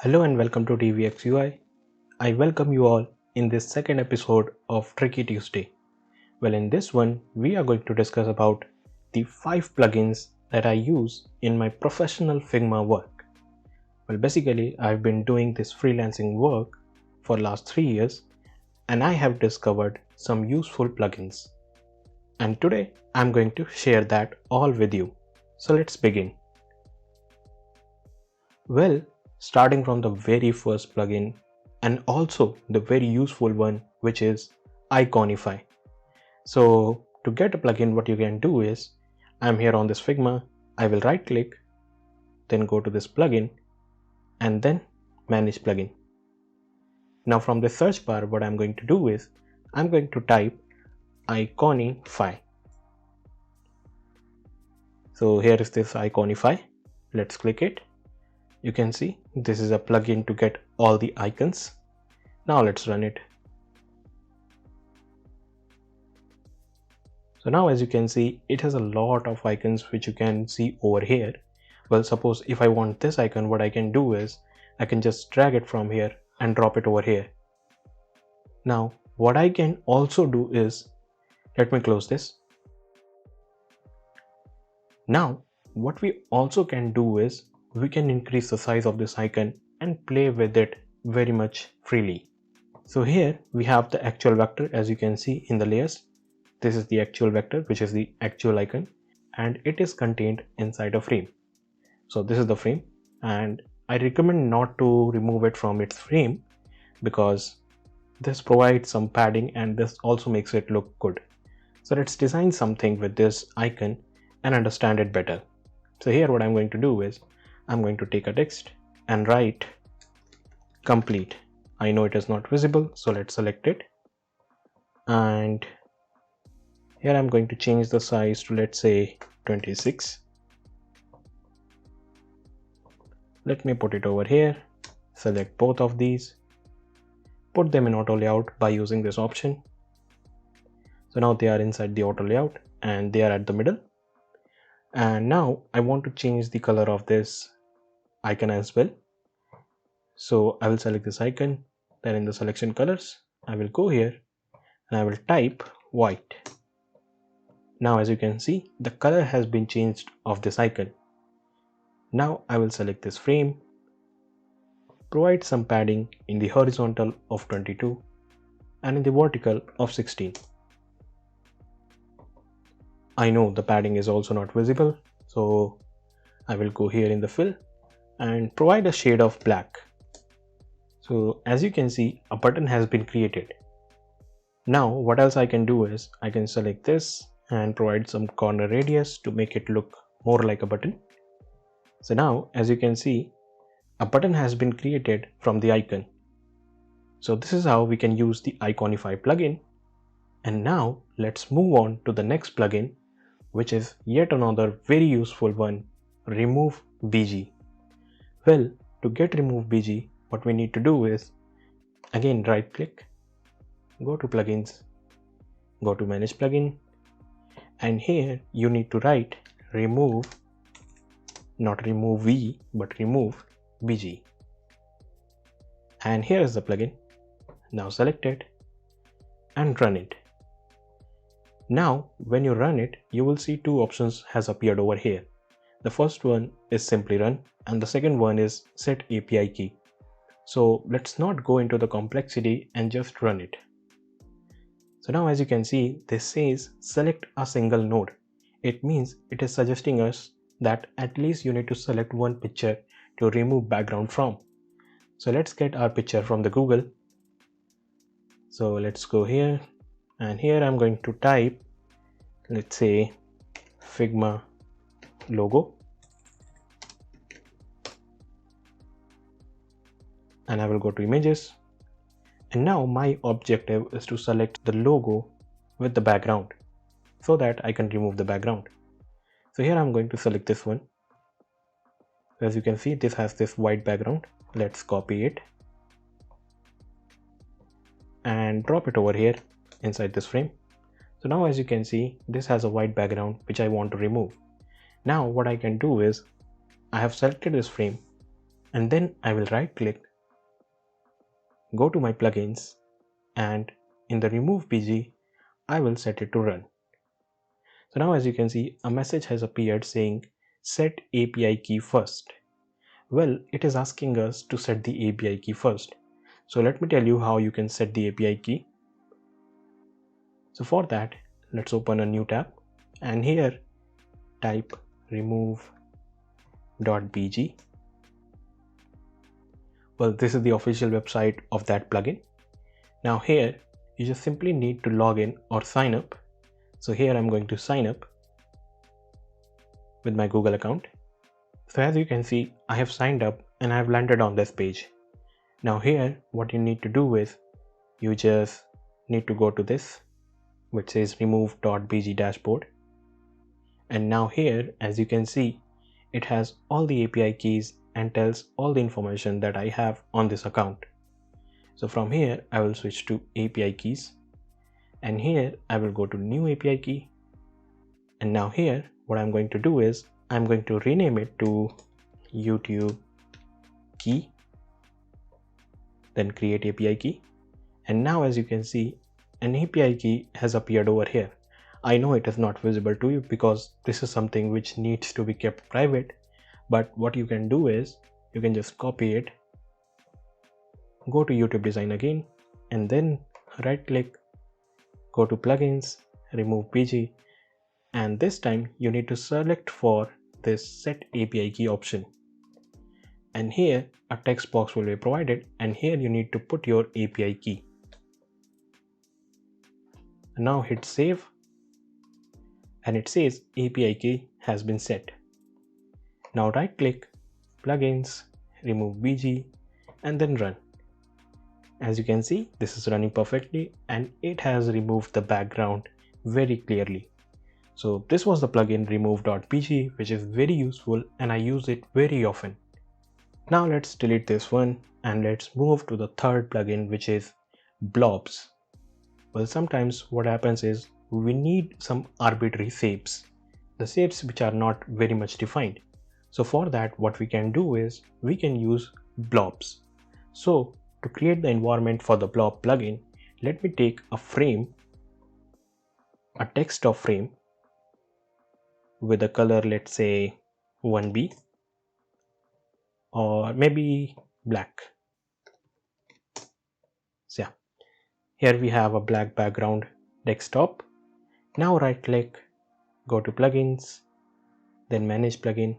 Hello and welcome to DVxUI. I welcome you all in this second episode of Tricky Tuesday. Well, in this one, we are going to discuss about the 5 plugins that I use in my professional Figma work. Well, basically, I've been doing this freelancing work for last 3 years and I have discovered some useful plugins. And today, I'm going to share that all with you. So let's begin. Well, starting from the very first plugin and also the very useful one, which is Iconify. So to get a plugin, what you can do is, I'm here on this Figma, I will right click, then go to this plugin and then manage plugin. Now from the search bar, what I'm going to do is, I'm going to type Iconify. So here is this Iconify. Let's click it. You can see this is a plugin to get all the icons. Now let's run it. So now as you can see, it has a lot of icons which you can see over here. Well, suppose if I want this icon, what I can do is I can just drag it from here and drop it over here. Now what I can also do is, let me close this. Now what we also can do is, we can increase the size of this icon and play with it very much freely. So here we have the actual vector, as you can see in the layers. This is the actual vector, which is the actual icon, and it is contained inside a frame. So this is the frame, and I recommend not to remove it from its frame because this provides some padding and this also makes it look good. So let's design something with this icon and understand it better. So here what I'm going to do is, I'm going to take a text and write complete. I know it is not visible, so let's select it. And here I'm going to change the size to, let's say, 26. Let me put it over here, select both of these, put them in auto layout by using this option. So now they are inside the auto layout and they are at the middle. And now I want to change the color of this icon as well. So I will select this icon, then in the selection colors, I will go here and I will type white. Now as you can see, the color has been changed of this icon. Now I will select this frame, provide some padding in the horizontal of 22 and in the vertical of 16. I know the padding is also not visible, so I will go here in the fill and provide a shade of black. So as you can see, a button has been created. Now what else I can do is, I can select this and provide some corner radius to make it look more like a button. So now as you can see, a button has been created from the icon. So this is how we can use the Iconify plugin. And now let's move on to the next plugin, which is yet another very useful one, Remove.bg. Well, to get Remove.bg, what we need to do is, again right click, go to plugins, go to manage plugin, and here you need to write remove, not remove v, but remove.bg. And here is the plugin. Now select it and run it. Now when you run it, you will see 2 options has appeared over here. The first one is simply run and the second one is set API key. So let's not go into the complexity and just run it. So now as you can see, this says select a single node. It means it is suggesting us that at least you need to select one picture to remove background from. So let's get our picture from the Google. So let's go here and here I'm going to type, let's say, Figma logo. And I will go to images. And now my objective is to select the logo with the background so that I can remove the background. So here I'm going to select this one. As you can see, this has this white background. Let's copy it and drop it over here inside this frame. So now as you can see, this has a white background which I want to remove. Now what I can do is, I have selected this frame And then I will right click, go to my plugins, and in the Remove.bg, I will set it to run. So now as you can see, a message has appeared saying set API key first. Well, it is asking us to set the API key first. So let me tell you how you can set the API key. So for that, let's open a new tab and here type Remove.bg. Well, this is the official website of that plugin. Now here, you just simply need to log in or sign up. So here I'm going to sign up with my Google account. So as you can see, I have signed up and I have landed on this page. Now here, what you need to do is, you just need to go to this, which says Remove.bg dashboard. And now here, as you can see, it has all the API keys and tells all the information that I have on this account. So from here, I will switch to API keys. And here, I will go to new API key. And now here, what I'm going to do is, I'm going to rename it to YouTube key. Then create API key. And now as you can see, an API key has appeared over here. I know it is not visible to you because this is something which needs to be kept private. But what you can do is, you can just copy it, go to YouTube design again, and then right click, go to plugins, Remove.bg, and this time you need to select for this set API key option. And here a text box will be provided, and here you need to put your API key. Now hit save, and it says API key has been set. Now right click, plugins, Remove.bg, and then run. As you can see, this is running perfectly and it has removed the background very clearly. So this was the plugin Remove.bg, which is very useful and I use it very often. Now let's delete this one and let's move to the third plugin, which is Blobs. Well, sometimes what happens is we need some arbitrary shapes, the shapes which are not very much defined. So for that, what we can do is we can use blobs. So to create the environment for the blob plugin, let me take a frame, a text of frame with a color, let's say 1B or maybe black. So yeah, here we have a black background desktop. Now right click, go to plugins, then manage plugin,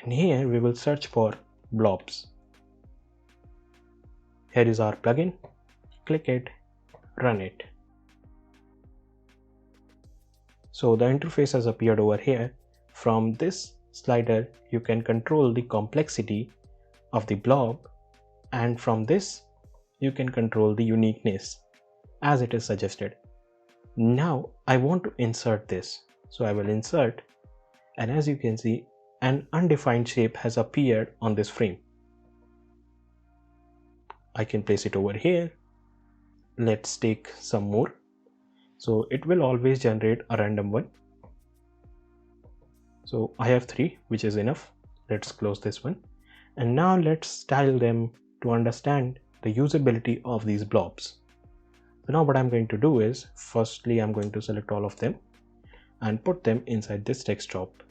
and here we will search for blobs. Here is our plugin, click it, run it. So the interface has appeared over here. From this slider, you can control the complexity of the blob, and from this, you can control the uniqueness as it is suggested. Now I want to insert this. So I will insert, and as you can see, an undefined shape has appeared on this frame. I can place it over here. Let's take some more. So it will always generate a random one. So I have 3, which is enough. Let's close this one. And now let's style them to understand the usability of these blobs. So now what I'm going to do is, firstly, I'm going to select all of them and put them inside this desktop.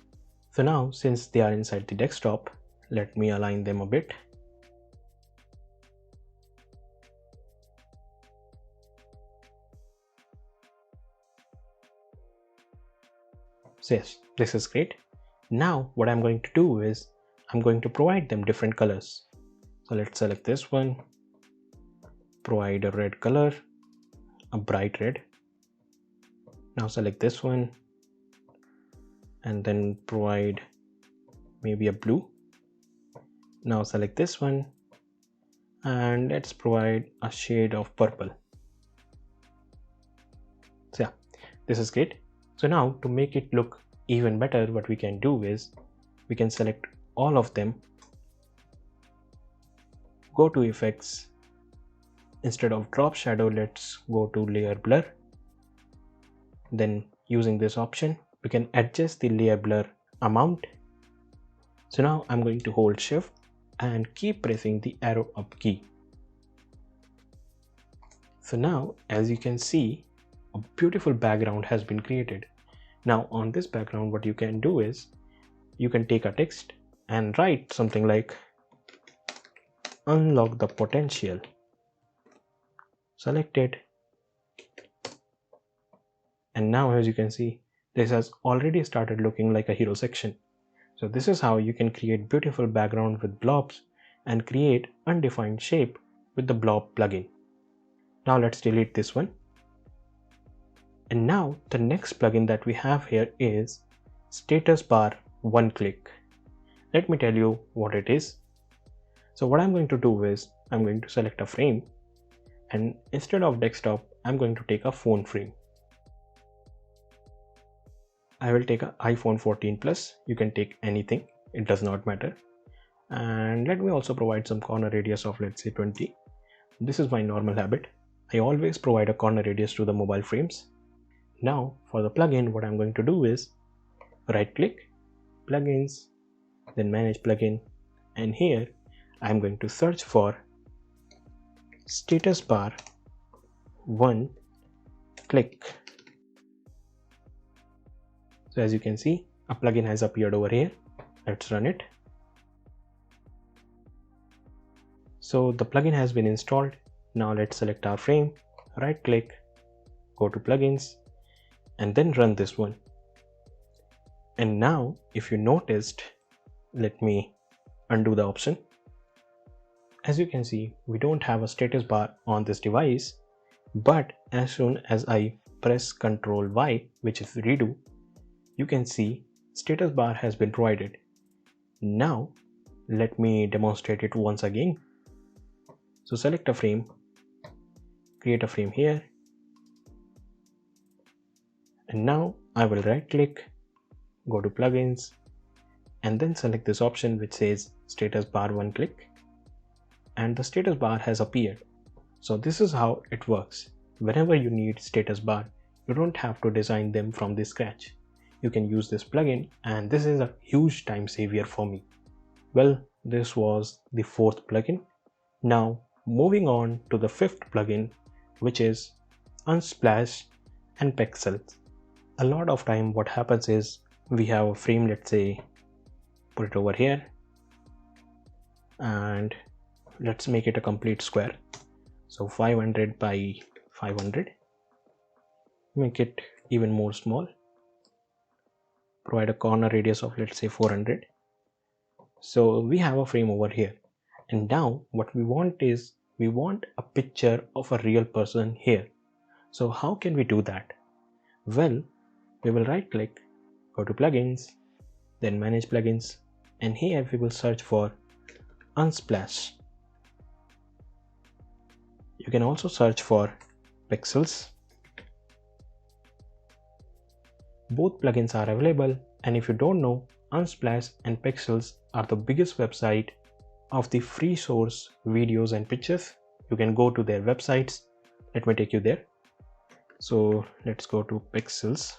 So now, since they are inside the desktop, let me align them a bit. So yes, this is great. Now what I'm going to do is, I'm going to provide them different colors. So let's select this one, provide a red color, a bright red. Now select this one and then provide maybe a blue. Now select this one and let's provide a shade of purple. So yeah, this is great. So now to make it look even better, what we can do is we can select all of them, go to effects, instead of drop shadow, let's go to layer blur. Then using this option, we can adjust the layer blur amount. So now I'm going to hold shift and keep pressing the arrow up key. So now, as you can see, a beautiful background has been created. Now on this background, what you can do is you can take a text and write something like unlock the potential. Select it. And now as you can see, this has already started looking like a hero section. So this is how you can create beautiful background with blobs and create undefined shape with the blob plugin. Now let's delete this one. And now the next plugin that we have here is status bar one click. Let me tell you what it is. So what I'm going to do is I'm going to select a frame, and instead of desktop, I'm going to take a phone frame. I will take an iPhone 14 Plus. You can take anything, it does not matter. And let me also provide some corner radius of, let's say, 20. This is my normal habit. I always provide a corner radius to the mobile frames. Now for the plugin, what I'm going to do is right click, plugins, then manage plugin, and here I'm going to search for status bar one click. So as you can see, a plugin has appeared over here. Let's run it. So the plugin has been installed. Now let's select our frame, right click, go to plugins, and then run this one. And now if you noticed, let me undo the option. As you can see, we don't have a status bar on this device, but as soon as I press Ctrl Y, which is redo, you can see status bar has been provided. Now let me demonstrate it once again. So select a frame, create a frame here, and now I will right click, go to plugins, and then select this option which says status bar one click, and the status bar has appeared. So this is how it works. Whenever you need status bar, you don't have to design them from the scratch. You can use this plugin, and this is a huge time savior for me. Well, this was the fourth plugin. Now moving on to the fifth plugin, which is Unsplash and Pexels. A lot of time what happens is we have a frame, let's say, put it over here, and let's make it a complete square. So 500 by 500. Make it even more small. Provide a corner radius of, let's say, 400. So we have a frame over here, and now what we want is we want a picture of a real person here. So how can we do that? Well, we will right click, go to plugins, then manage plugins, and here we will search for Unsplash. You can also search for Pexels. Both plugins are available, and if you don't know, Unsplash and Pexels are the biggest website of the free source videos and pictures. You can go to their websites. Let me take you there. So let's go to pexels.com.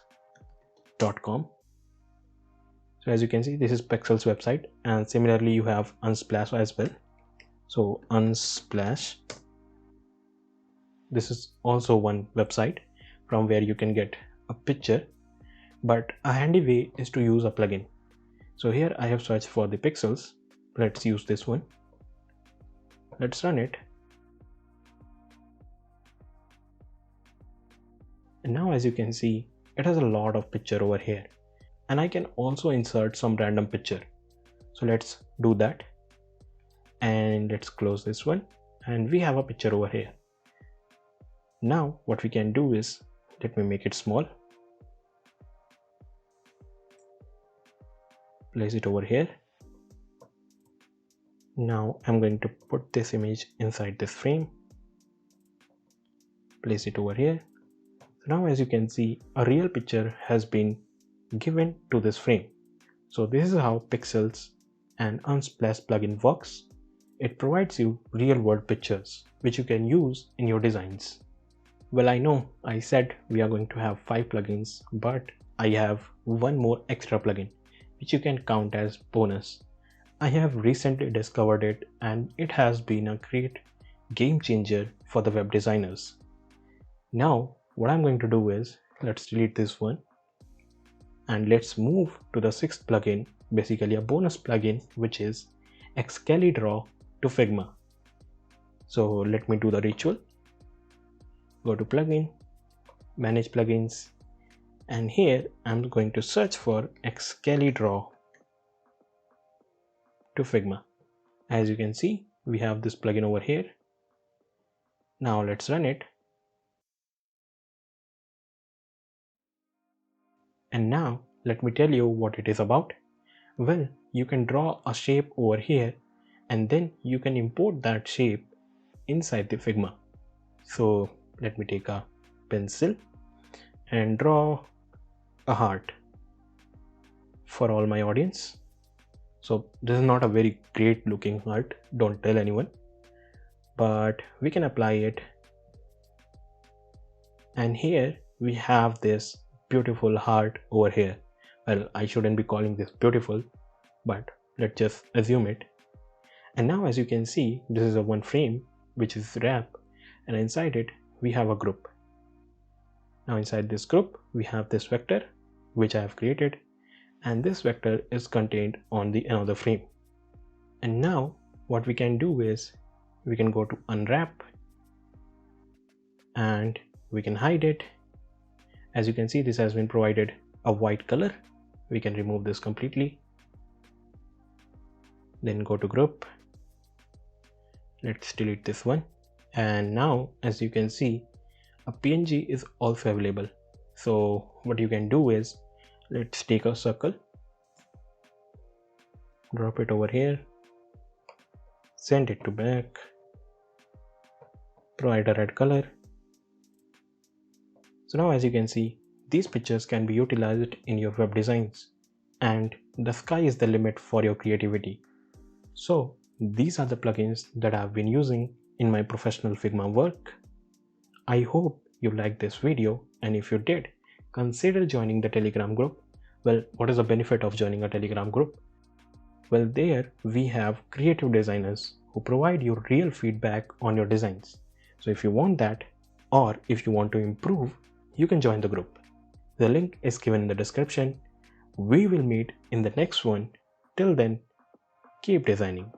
So as you can see, this is Pexels website, and similarly you have Unsplash as well. So Unsplash, this is also one website from where you can get a picture, but a handy way is to use a plugin. So here I have searched for the pixels. Let's use this one. Let's run it. And now as you can see, it has a lot of picture over here, and I can also insert some random picture. So let's do that, and let's close this one, and we have a picture over here. Now what we can do is, let me make it small, place it over here. Now I'm going to put this image inside this frame, place it over here. Now as you can see, a real picture has been given to this frame. So this is how Pexels and Unsplash plugin works. It provides you real world pictures which you can use in your designs. Well, I know I said we are going to have 5 plugins, but I have one more extra plugin which you can count as bonus. I have recently discovered it and it has been a great game changer for the web designers. Now what I'm going to do is, let's delete this one and let's move to the sixth plugin, basically a bonus plugin, which is Excalidraw to Figma. So let me do the ritual. Go to plugin, manage plugins, and here I'm going to search for Excalidraw to Figma. As you can see, we have this plugin over here. Now let's run it. And now let me tell you what it is about. Well, you can draw a shape over here and then you can import that shape inside the Figma. So let me take a pencil and draw a heart for all my audience. So this is not a very great looking heart, don't tell anyone, but we can apply it. And here we have this beautiful heart over here. Well, I shouldn't be calling this beautiful, but let's just assume it. And now as you can see, this is a one frame which is wrap, and inside it we have a group. Now inside this group we have this vector which I have created, and this vector is contained on the another frame. And now what we can do is we can go to unwrap and we can hide it. As you can see, this has been provided a white color. We can remove this completely. Then go to group. Let's delete this one. And now as you can see, a PNG is also available. So what you can do is, let's take a circle, drop it over here, send it to back, provide a red color. So now as you can see, these pictures can be utilized in your web designs, and the sky is the limit for your creativity. So these are the plugins that I've been using in my professional Figma work. I hope you liked this video, and if you did, consider joining the Telegram group. Well, what is the benefit of joining a Telegram group? Well, there we have creative designers who provide you real feedback on your designs. So if you want that, or if you want to improve, you can join the group. The link is given in the description. We will meet in the next one. Till then, keep designing.